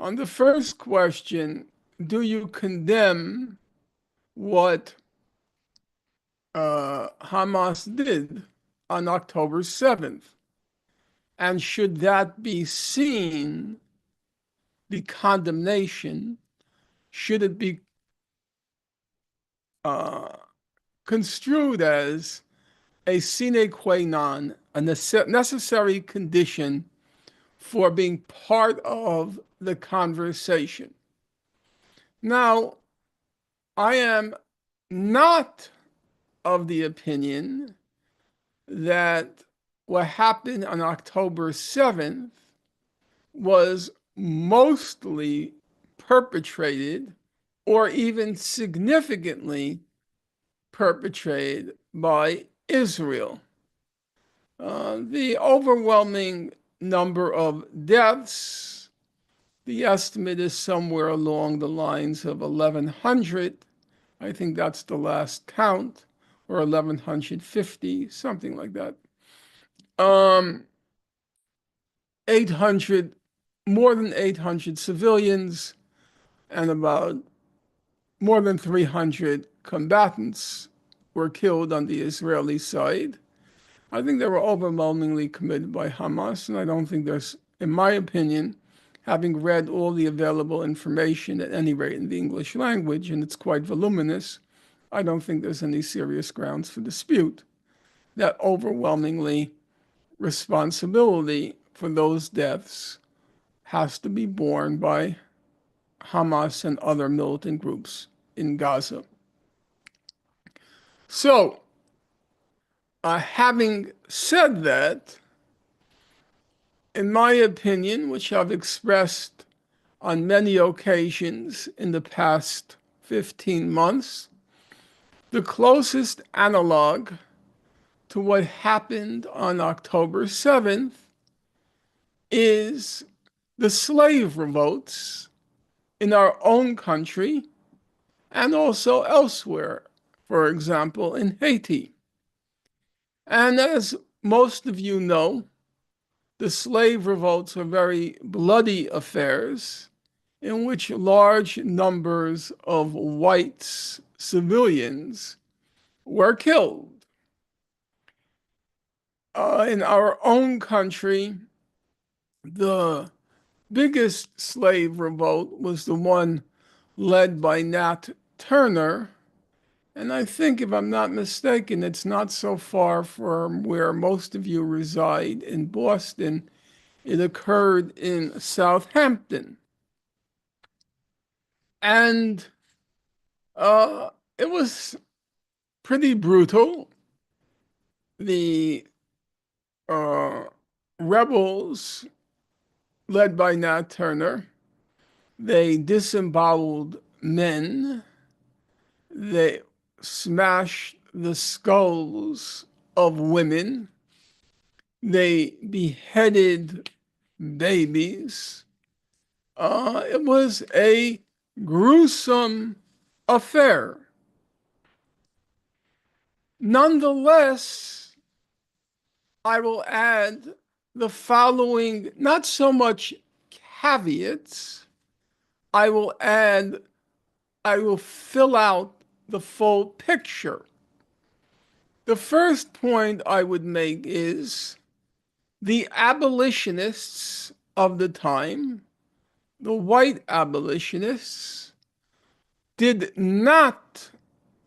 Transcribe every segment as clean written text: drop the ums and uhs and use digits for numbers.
On the first question, do you condemn what Hamas did on October 7th? And should that be seen, the condemnation, should it be construed as a sine qua non, a necessary condition for being part of the conversation? Now, I am not of the opinion that what happened on October 7th was mostly perpetrated or even significantly perpetrated by Israel. The overwhelming number of deaths, the estimate is somewhere along the lines of 1,100. I think that's the last count, or 1,150, something like that. 800, more than 800 civilians, and about more than 300 combatants were killed on the Israeli side. I think they were overwhelmingly committed by Hamas, and I don't think there's, in my opinion, having read all the available information, at any rate in the English language, and it's quite voluminous, I don't think there's any serious grounds for dispute that overwhelmingly responsibility for those deaths has to be borne by Hamas and other militant groups in Gaza. So, having said that, in my opinion, which I've expressed on many occasions in the past 15 months, the closest analog to what happened on October 7th is the slave revolts in our own country and also elsewhere, for example, in Haiti. And as most of you know, the slave revolts were very bloody affairs in which large numbers of white civilians were killed. In our own country, the biggest slave revolt was the one led by Nat Turner. And I think, if I'm not mistaken, it's not so far from where most of you reside in Boston. It occurred in Southampton. And it was pretty brutal. The rebels, led by Nat Turner, they disemboweled men. They smashed the skulls of women. They beheaded babies. It was a gruesome affair. Nonetheless, I will add the following, not so much caveats, I will fill out the full picture. The first point I would make is the abolitionists of the time, the white abolitionists, did not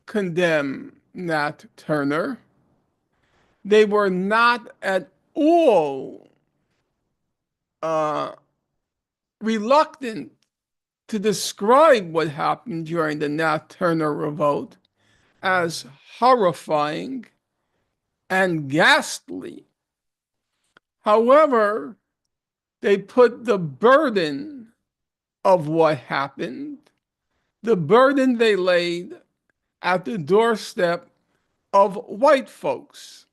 condemn Nat Turner. They were not at all reluctant to describe what happened during the Nat Turner revolt as horrifying and ghastly. However, they put the burden of what happened, the burden they laid at the doorstep of white folks.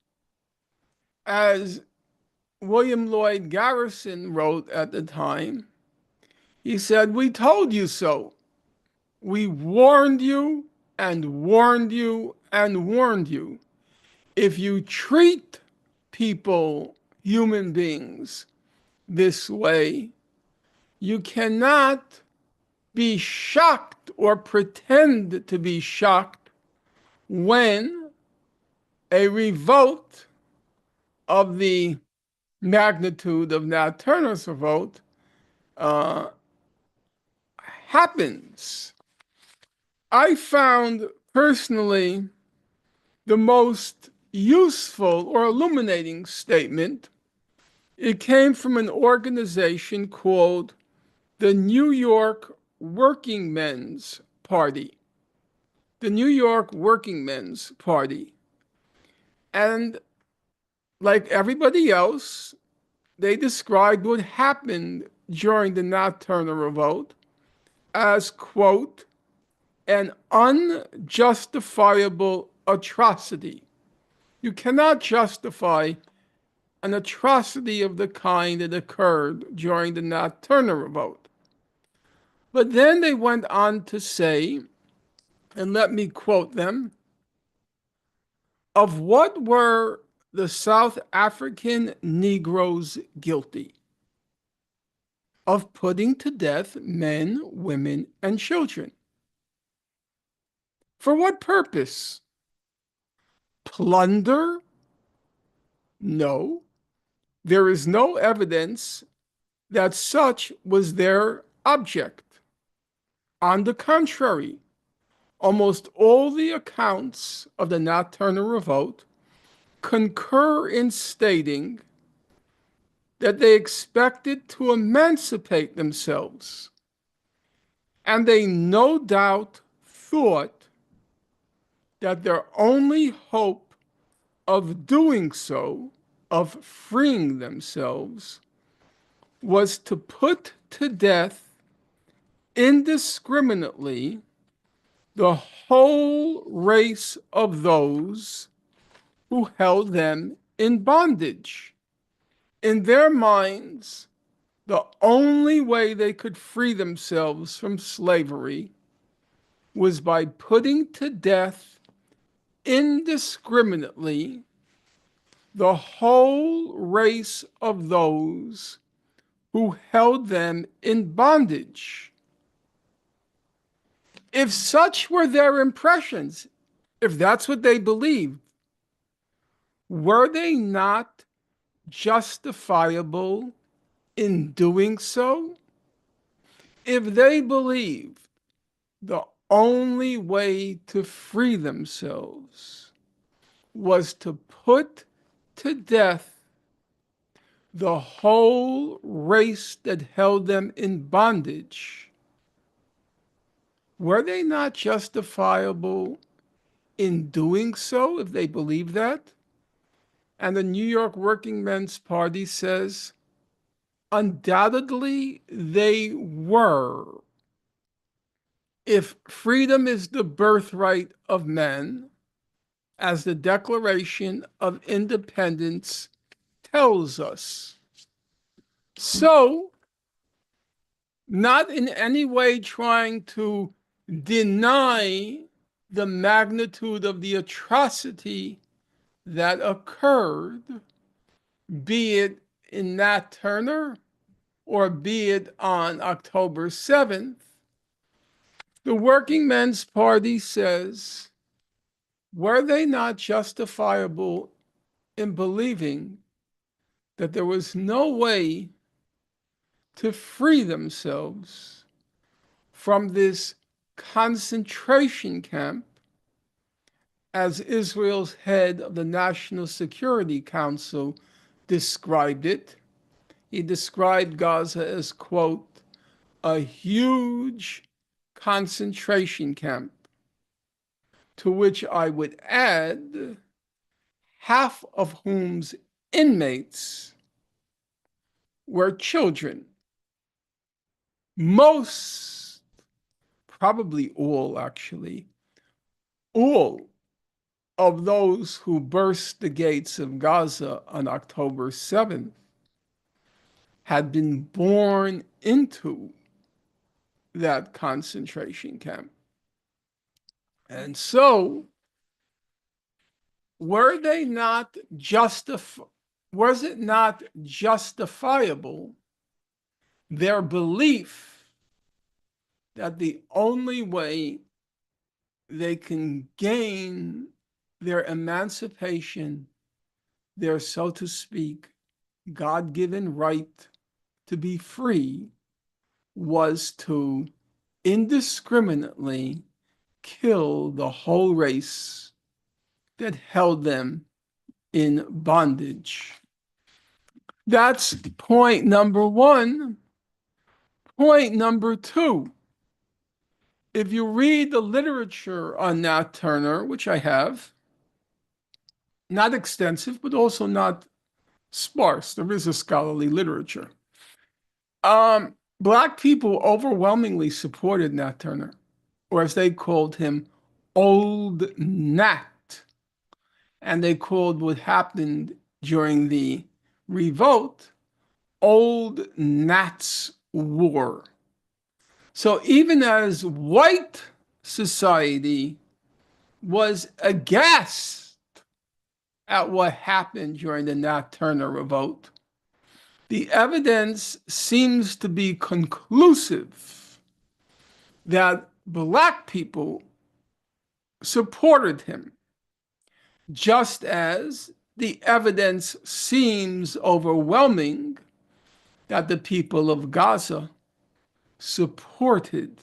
As William Lloyd Garrison wrote at the time, he said, "We told you so. We warned you and warned you and warned you. If you treat people, human beings, this way, You cannot be shocked or pretend to be shocked when a revolt of the magnitude of Nat Turner's revolt uh, happens. I found personally the most useful or illuminating statement. It came from an organization called the New York Working Men's Party. The New York Working Men's Party. And like everybody else, they described what happened during the Nat Turner Revolt as, quote, an unjustifiable atrocity. You cannot justify an atrocity of the kind that occurred during the Nat Turner Revolt. But then they went on to say, and let me quote them, of what were the South African Negroes guilty? Of putting to death men, women, and children. For what purpose? Plunder? No. There is no evidence that such was their object. On the contrary, almost all the accounts of the Nat Turner Revolt concur in stating that they expected to emancipate themselves, and they no doubt thought that their only hope of doing so, of freeing themselves, was to put to death indiscriminately the whole race of those who held them in bondage. In their minds, the only way they could free themselves from slavery was by putting to death indiscriminately the whole race of those who held them in bondage. If such were their impressions, if that's what they believed, were they not justifiable in doing so? If they believed the only way to free themselves was to put to death the whole race that held them in bondage, were they not justifiable in doing so if they believed that? And the New York Working Men's Party says, undoubtedly they were. If freedom is the birthright of men, as the Declaration of Independence tells us. So, not in any way trying to deny the magnitude of the atrocity that occurred, be it in Nat Turner or be it on October 7th, the Working Men's Party says, were they not justifiable in believing that there was no way to free themselves from this concentration camp, as Israel's head of the National Security Council described it? He described Gaza as, quote, a huge concentration camp, to which I would add, half of whom's inmates were children. Most, probably all actually, all of those who burst the gates of Gaza on October 7th had been born into that concentration camp. And so, was it not justifiable their belief that the only way they can gain their emancipation, their, so to speak, God-given right to be free, was to indiscriminately kill the whole race that held them in bondage. That's point number one. Point number two, if you read the literature on Nat Turner, which I have, not extensive, but also not sparse, there is a scholarly literature. Black people overwhelmingly supported Nat Turner, or as they called him, Old Nat. And they called what happened during the revolt Old Nat's War. So even as white society was aghast at what happened during the Nat Turner revolt, the evidence seems to be conclusive that Black people supported him, just as the evidence seems overwhelming that the people of Gaza supported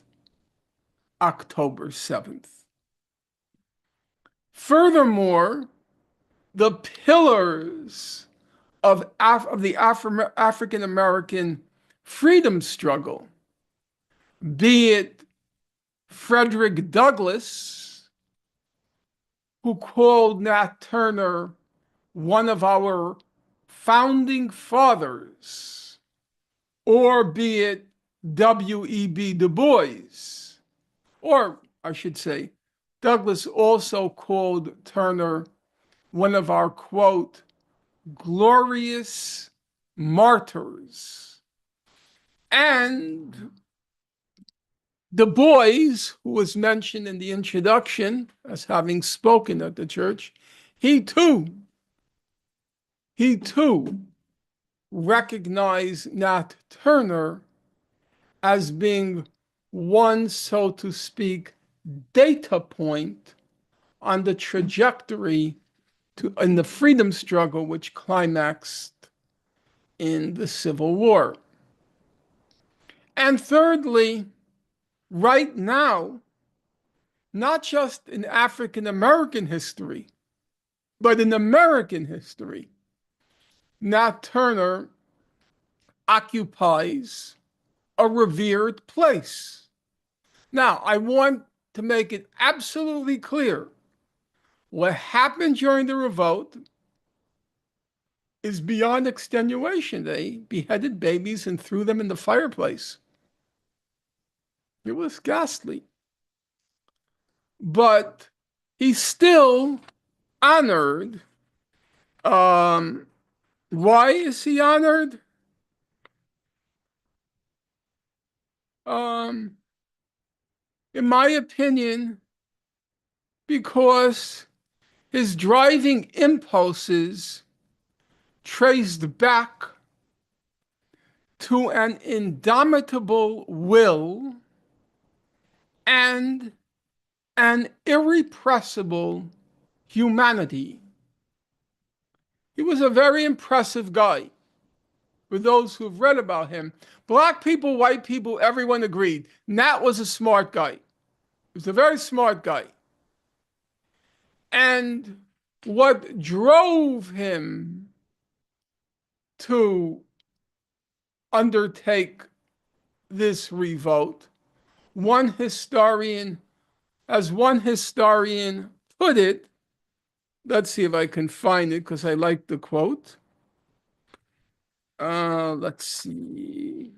October 7th. Furthermore, the pillars of the African American freedom struggle, be it Frederick Douglass, who called Nat Turner one of our founding fathers, or be it W.E.B. Du Bois, or I should say, Douglass also called Turner one of our, quote, glorious martyrs. And Du Bois, who was mentioned in the introduction as having spoken at the church, he too recognized Nat Turner as being one, so to speak, data point on the trajectory in the freedom struggle, which climaxed in the Civil War. And thirdly, right now, not just in African American history, but in American history, Nat Turner occupies a revered place. Now, I want to make it absolutely clear what happened during the revolt is beyond extenuation. They beheaded babies and threw them in the fireplace. It was ghastly. But he's still honored. Why is he honored? In my opinion, because his driving impulses traced back to an indomitable will and an irrepressible humanity. He was a very impressive guy. For those who've read about him, Black people, white people, everyone agreed. Nat was a smart guy. He was a very smart guy. And what drove him to undertake this revolt, one historian put it, let's see if I can find it because I like the quote. Let's see.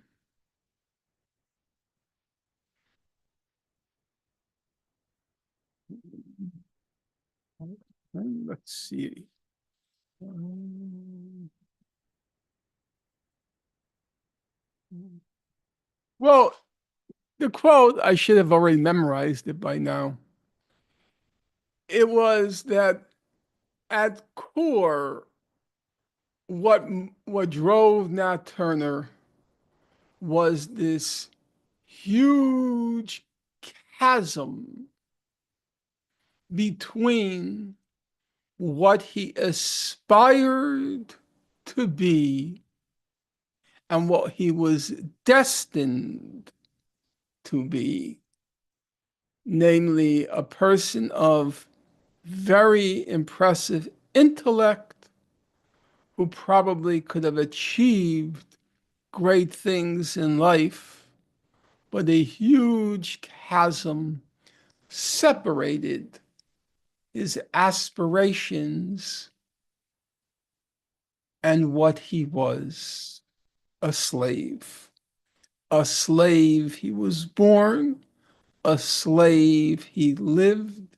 Let's see. Well, the quote, I should have already memorized it by now. It was that at core, what drove Nat Turner was this huge chasm between what he aspired to be and what he was destined to be, namely a person of very impressive intellect who probably could have achieved great things in life, but a huge chasm separated his aspirations and what he was, a slave. A slave he was born, a slave he lived,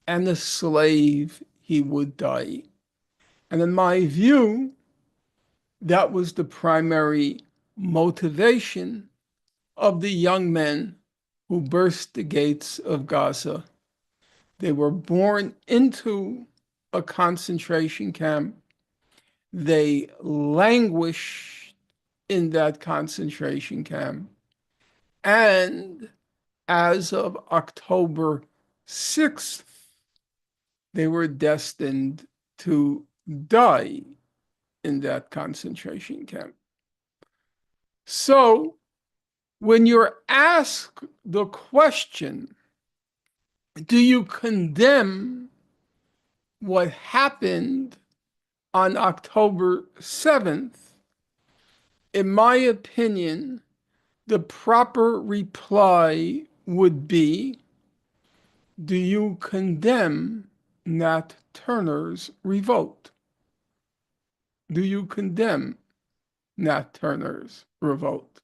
and a slave he would die. And in my view, that was the primary motivation of the young men who burst the gates of Gaza. They were born into a concentration camp. They languished in that concentration camp. And as of October 6th, they were destined to die in that concentration camp. So when you're asked the question, do you condemn what happened on October 7th? In my opinion, the proper reply would be, do you condemn Nat Turner's revolt? Do you condemn Nat Turner's revolt?